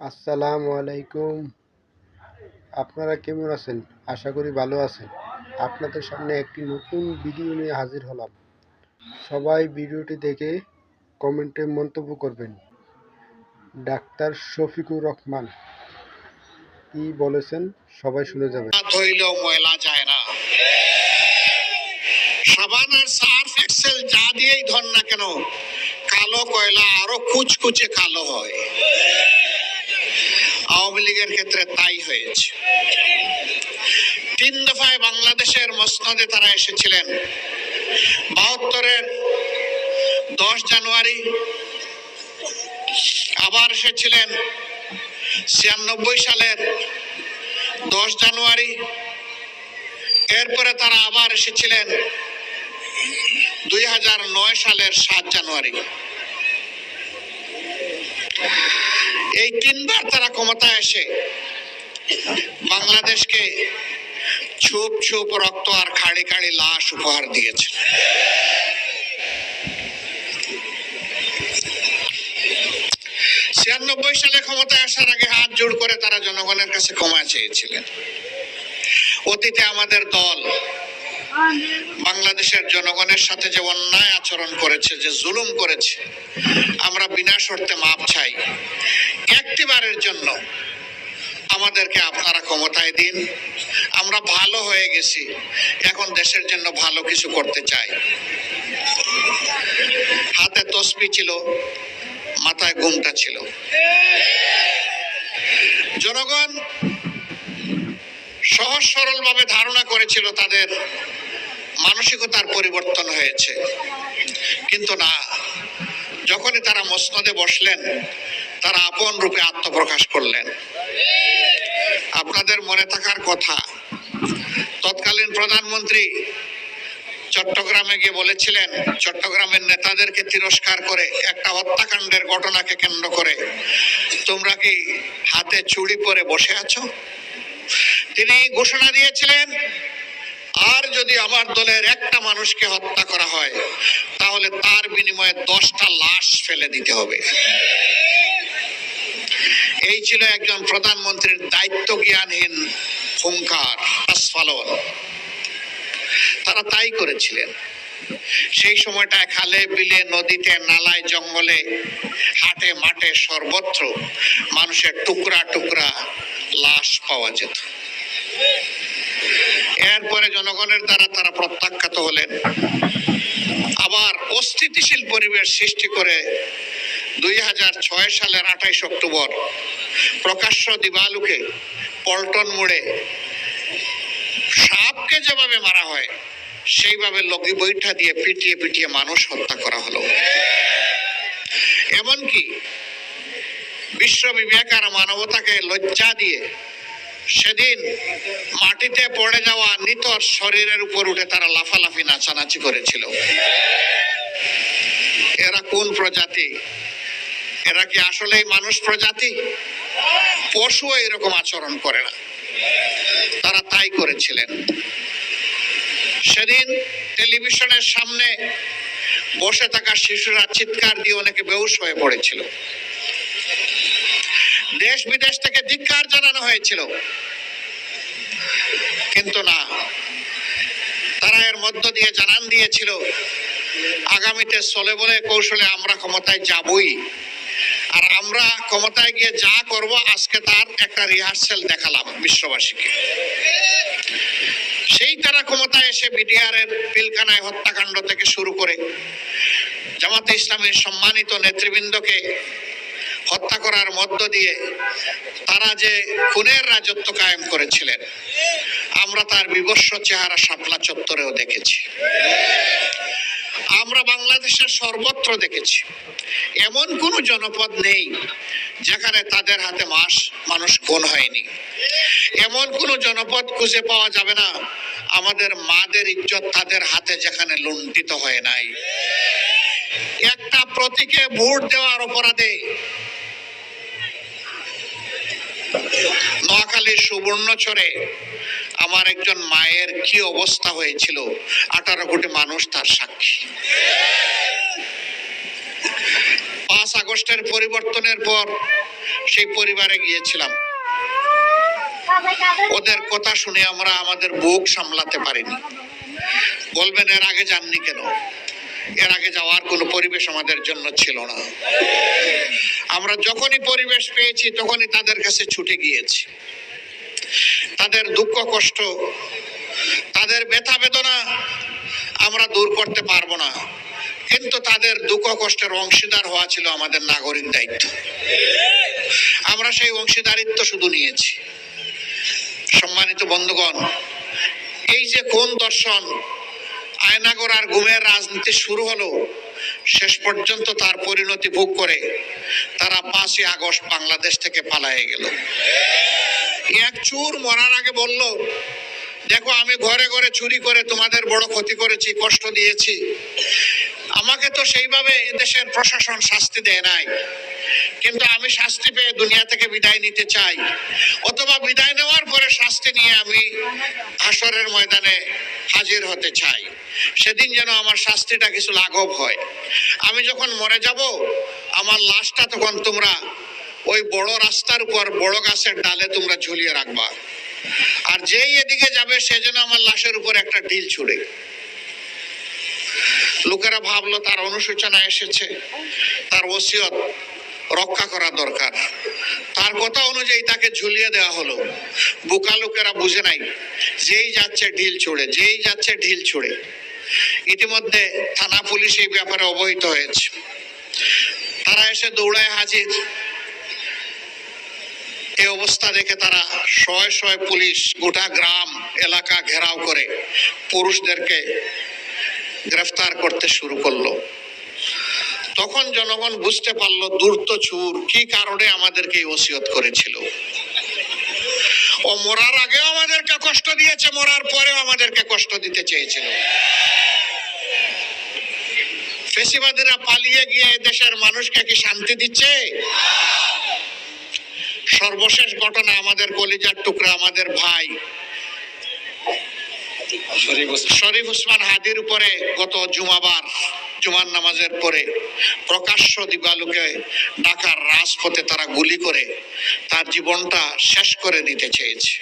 আসসালামু আলাইকুম। আপনারা কেমন আছেন? আশা করি ভালো আছেন। আপনাদের সামনে একটি নতুন ভিডিও নিয়ে হাজির হলাম। সবাই ভিডিওটি দেখে কমেন্টে মন্তব্য করবেন। ডাক্তার শফিকুর রহমান কি বলেছেন সবাই শুনে যাবেন। ধইলেও ময়লা যায় না। সাবান আর সার্ফ এক্সেল যা দিয়েই ধর না কেন, কালো কয়লা আরো কুচকুচে কালো হয়। আওয়ামী লীগের ক্ষেত্রে তাই হয়েছে। 3 দফায় বাংলাদেশের মসনদে তারা এসেছিলেন। 72-এর 10 জানুয়ারি আবার এসেছিলেন। 96 সালের 10 জানুয়ারি। এরপরে তারা আবার এসেছিলেন 2009 সালের 7 জানুয়ারি। এই 3বার তারা ক্ষমতায় এসে বাংলাদেশকে ছুপ ছুপ রক্ত আর খাড়ি খাড়ি লাশ উপহার দিয়েছে। ছিয়ানব্বই সালে ক্ষমতায় আসার আগে হাত জোড় করে তারা জনগণের কাছে ক্ষমা চেয়েছিলেন। অতীতে আমাদের দল বাংলাদেশের জনগণের সাথে যে অন্যায় আচরণ করেছে, যে জুলুম করেছে, আমরা বিনা শর্তে মাপ চাই। একটিবারের জন্য আমাদেরকে আপনারা ক্ষমতায় দিন। আমরা ভালো হয়ে গেছি, এখন দেশের জন্য ভালো কিছু করতে চাই। হাতে তসবি ছিল, মাথায় ঘুমটা ছিল। জনগণ সহজ সরল ভাবে ধারণা করেছিল তাদের মানসিকতার পরিবর্তন হয়েছে, কিন্তু না। যখনই তারা মসনদে বসলেন, তারা আপন রূপে আত্মপ্রকাশ করলেন। আপনাদের মনে থাকার কথা, তৎকালীন প্রধানমন্ত্রী চট্টগ্রামে গিয়ে বলেছিলেন, চট্টগ্রামের নেতাদেরকে তিরস্কার করে একটা হত্যাকাণ্ডের ঘটনাকে কেন্দ্র করে, তোমরা কি হাতে চুড়ি পরে বসে আছো? তিনি ঘোষণা দিয়েছিলেন, আর যদি আমার দলের একটা মানুষকে হত্যা করা হয়, তাহলে তার বিনিময়ে 10টা লাশ ফেলে দিতে হবে। এই ছিল একজন প্রধানমন্ত্রীর দায়িত্ব জ্ঞানহীন হুঙ্কার, আস্ফালন। তারা তাই করেছিলেন। সেই সময়টায় খালে বিলে, নদীতে, নালায়, জঙ্গলে, হাটে মাঠে সর্বত্র মানুষের টুকরা টুকরা লাশ পাওয়া যেত। এরপরে জনগণের দ্বারা তারা প্রত্যাখ্যাত হলেন। আবার অস্থিতিশীল পরিবেশ সৃষ্টি করে 2006 সালের 28 অক্টোবর প্রকাশ্য দিবালুকে পল্টন মোড়ে সাপকে যেভাবে মারা হয়, সেইভাবে লগি বৈঠা দিয়ে পিটিয়ে পিটিয়ে মানুষ হত্যা করা হলো। এমনকি বিশ্ব বিবেক আর মানবতাকে লজ্জা দিয়ে সেদিন মাটিতে পড়ে যাওয়া নিতর শরীরের উপর উঠে তারা লাফালাফি নাচানাচি করেছিল। এরা কোন প্রজাতি? এরা কি আসলেই মানুষ প্রজাতি? পশু এরকম আচরণ করে না, তারা তাই করেছিলেন। সেদিন টেলিভিশনের সামনে বসে থাকা শিশুরা চিৎকার দিয়ে অনেকে বেহুশ হয়ে পড়েছিল। দেশ বিদেশ থেকে ধিক্কার জানানো হয়েছিল, কিন্তু না, তারা এর মধ্য দিয়ে জানান দিয়েছিল, আগামীতে চলে বলে কৌশলে আমরা ক্ষমতায় যাবই, আর আমরা ক্ষমতায় গিয়ে যা করব আজকে তার একটা রিহার্সেল দেখালাম বিশ্ববাসীকে। সেই তারা ক্ষমতায় এসে বিডিআরের পিলখানায় হত্যাকাণ্ড থেকে শুরু করে জামাতে ইসলামের সম্মানিত নেতৃবৃন্দকে হত্যা করার মধ্য দিয়ে তারা যে খুনের রাজত্ব কায়েম করেছিলেন, আমরা তার বিভৎস চেহারা শাপলা চত্বরেও দেখেছি। আমরা বাংলাদেশের সর্বত্র দেখেছি। এমন কোন জনপদ নেই যেখানে তাদের হাতে মানুষ খুন হয়নি। এমন কোন জনপদ খুঁজে পাওয়া যাবে না আমাদের মাদের ইজ্জত তাদের হাতে যেখানে লুণ্ঠিত হয় নাই। একটা প্রতীকে ভোট দেওয়ার অপরাধে নোয়াখালীর সুবর্ণচরে আমার একজন মায়ের কি অবস্থা হয়েছিল, 18 কোটি মানুষ তার সাক্ষী। 5 আগস্টের পরিবর্তনের পর সেই পরিবারে গিয়েছিলাম। ওদের কথা শুনে আমরা আমাদের বুক সামলাতে পারিনি। বলবেন এর আগে যাননি কেন? এর আগে যাওয়ার কোনো পরিবেশ আমাদের জন্য ছিল না। আমরা যখনই পরিবেশ পেয়েছি তখনই তাদের কাছে ছুটে গিয়েছি। তাদের দুঃখ কষ্ট, তাদের ব্যথা বেদনা আমরা দূর করতে পারবো না, কিন্তু তাদের দুঃখ কষ্টের অংশীদার হওয়া ছিল আমাদের নাগরিক দায়িত্ব। আমরা সেই অংশীদারিত্ব শুধু নিয়েছি। সম্মানিত বন্ধুগণ, এই যে কোন দর্শন আয়নাগর আর গুমের রাজনীতি শুরু হলো, শেষ পর্যন্ত তার পরিণতি ভোগ করে তারা 5ই আগস্ট বাংলাদেশ থেকে পালায়ে গেল। এক চুর মরার আগে বলল, দেখো আমি ঘরে ঘরে চুরি করে তোমাদের বড় ক্ষতি করেছি, কষ্ট দিয়েছি। আমাকে তো সেইভাবে দেশের প্রশাসন শাস্তি দেয় নাই, কিন্তু আমি শাস্তি পেয়ে দুনিয়া থেকে বিদায় নিতে চাই, অথবা বিদায় নেওয়ার পরে শাস্তি নিয়ে আমি হাসরের ময়দানে হাজির হতে চাই। সেদিন যেন আমার শাস্তিটা কিছু লাঘব হয়। আমি যখন মরে যাব, আমার লাশটা তখন তোমরা ওই বড় রাস্তার উপর বড় গাছের ডালে তোমরা ঝুলিয়ে রাখবা, আর যেই এদিকে যাবে সে যেন আমার লাশের উপর একটা ঢিল ছুড়ে। লোকেরা ভাবলো তার অনুশোচনা এসেছে, তার ওসিয়ত রক্ষা করা দরকার। তার কথা অনুযায়ী তাকে ঝুলিয়ে দেওয়া হলো। বোকা লোকেরা বুঝে নাই, যেই যাচ্ছে ঢিল ছুড়ে, যেই যাচ্ছে ঢিল ছুড়ে। ইতিমধ্যে থানা পুলিশ এই ব্যাপারে অবহিত হয়েছে। তারা এসে দৌড়ায় হাজির। এই অবস্থা দেখে তারা শয়ে শয়ে পুলিশ গোটা গ্রাম এলাকা ঘেরাও করে পুরুষদেরকে গ্রেফতার করতে শুরু করলো। তখন জনগণ বুঝতে পারলো ধূর্ত চোর কি কারণে আমাদেরকে ওসিয়ত করেছিল। ও মরার আগেও আমাদেরকে কষ্ট দিয়েছে, মরার পরেও আমাদেরকে কষ্ট দিতে চেয়েছিল। ফেসিবাদীরা পালিয়ে গিয়ে দেশের মানুষকে কি শান্তি দিচ্ছে? সর্বশেষ ঘটনা, আমাদের কলিজার টুকরা, আমাদের ভাই শরীফ ওসমান হাদির উপরে গত জুমার নামাজের পরে প্রকাশ্য দিবালোকে ঢাকার রাজপথে তারা গুলি করে তার জীবনটা শেষ করে দিতে চেয়েছে।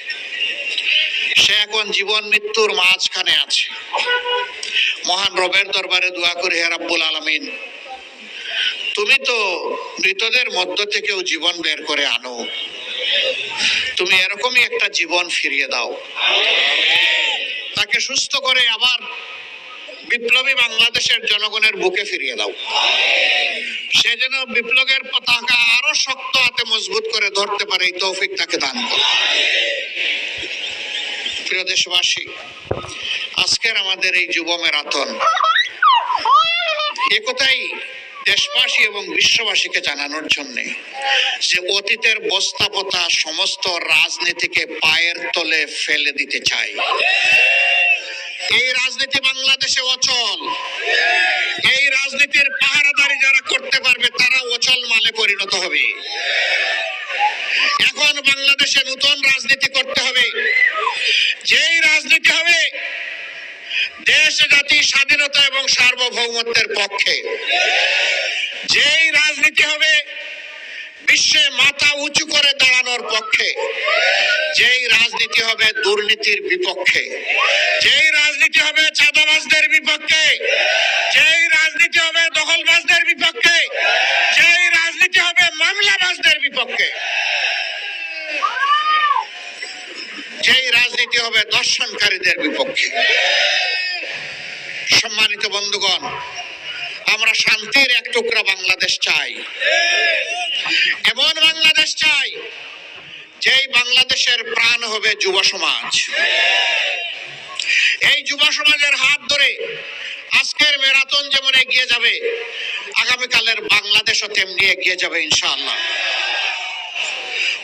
সে এখন জীবন মৃত্যুর মাঝখানে আছে। মহান রবের দরবারে দোয়া করি, হে রাব্বুল আলামিন, তুমি তো মৃতদের মধ্য থেকেও জীবন বের করে আনো, তুমি এরকমই একটা জীবন ফিরিয়ে দাও। তাকে সুস্থ করে আবার বিপ্লবী বাংলাদেশের জনগণের বুকে ফিরিয়ে দাও। সে যেন বিপ্লবের পতাকা আরো শক্ত হাতে মজবুত করে ধরতে পারে, এই তৌফিক তাকে দান করো। প্রিয় দেশবাসী, আজকের আমাদের এই যুব ম্যারাথন একথাই দেশবাসী এবং বিশ্ববাসীকে জানানোর জন্য যে অতীতের বস্তাপতা সমস্ত রাজনীতিকে পায়ের তলে ফেলে দিতে চাই। এই রাজনীতি বাংলাদেশে অচল। এই রাজনীতির পাহারাদারি যারা করতে পারবে তারা অচল মালে পরিণত হবে। এখন বাংলাদেশে নতুন রাজনীতি করতে হবে, যেই রাজনীতি হবে দেশ জাতি স্বাধীনতা এবং সার্বভৌমত্বের পক্ষে, যেই রাজনীতি হবে বিশ্বে মাথা উঁচু করে দাঁড়ানোর পক্ষে, যেই রাজনীতি হবে দুর্নীতির বিপক্ষে, যেই রাজনীতি হবে চাঁদাবাজদের বিপক্ষে, যেই রাজনীতি হবে দখলবাজদের বিপক্ষে, যেই রাজনীতি হবে মামলাবাজদের বিপক্ষে, যেই রাজনীতি হবে দর্শনকারীদের বিপক্ষে। সম্মানিত বন্ধুগণ, আমরা শান্তির এক টুকরা বাংলাদেশ চাই, এমন বাংলাদেশ চাই যেই বাংলাদেশের প্রাণ হবে যুব সমাজ। এই যুব সমাজের হাত ধরে আজকের ম্যারাথন যেমন এগিয়ে যাবে, আগামীকালের বাংলাদেশও তেমনি এগিয়ে যাবে ইনশাআল্লাহ।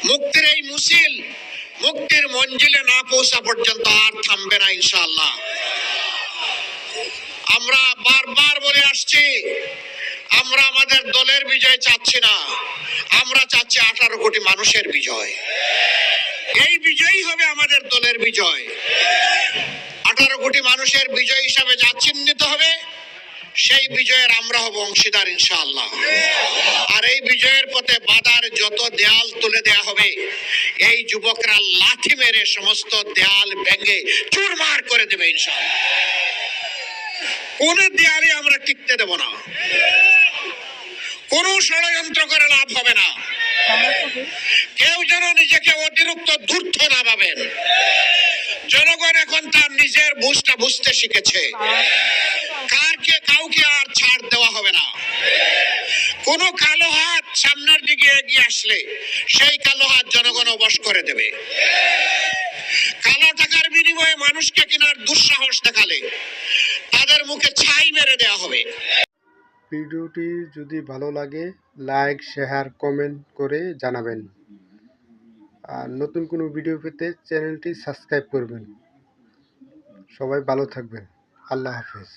মুক্তির এই মুসিল মুক্তির মঞ্জিলে না পৌঁছা পর্যন্ত আর থামবে না ইনশাআল্লাহ। আমরা বারবার বলে আসছি, আমরা আমাদের দলের বিজয় চাচ্ছি না, আমরা চাচ্ছি 18 কোটি মানুষের বিজয়। এই বিজয়ই হবে আমাদের দলের বিজয়। 18 কোটি মানুষের বিজয় হিসাবে যা চিহ্নিত হবে সেই বিজয়ের আমরা হব অংশীদার ইনশাআল্লাহ। আর এই বিজয়ের পথে বাধার যত দেয়াল তুলে দেয়া হবে, এই যুবকরা লাথি মেরে সমস্ত দেয়াল ভেঙে চুরমার করে দেবে ইনশাআল্লাহ। কোন দেয়ালে আমরা টিকতে দেব না, কোন ষড়যন্ত্র করে লাভ হবে না। কেউ যেন নিজেকে অতিরিক্ত ধূর্ত না ভাবেন। জনগণ এখন তার নিজের বুঝটা বুঝতে শিখেছে। কাউকে আর ছাড় দেওয়া হবে না। কোন কালো হাত সামনের দিকে এগিয়ে আসলে সেই কালো হাত জনগণ অবশ করে দেবে। কালো টাকার বিনিময়ে মানুষকে কেনার দুঃসাহস দেখালে তাদের মুখে ছাই মেরে দেওয়া হবে। ভিডিওটি যদি ভালো লাগে লাইক, শেয়ার, কমেন্ট করে জানাবেন। আর নতুন কোনো ভিডিও পেতে চ্যানেলটি সাবস্ক্রাইব করবেন। সবাই ভালো থাকবেন। আল্লাহ হাফেজ।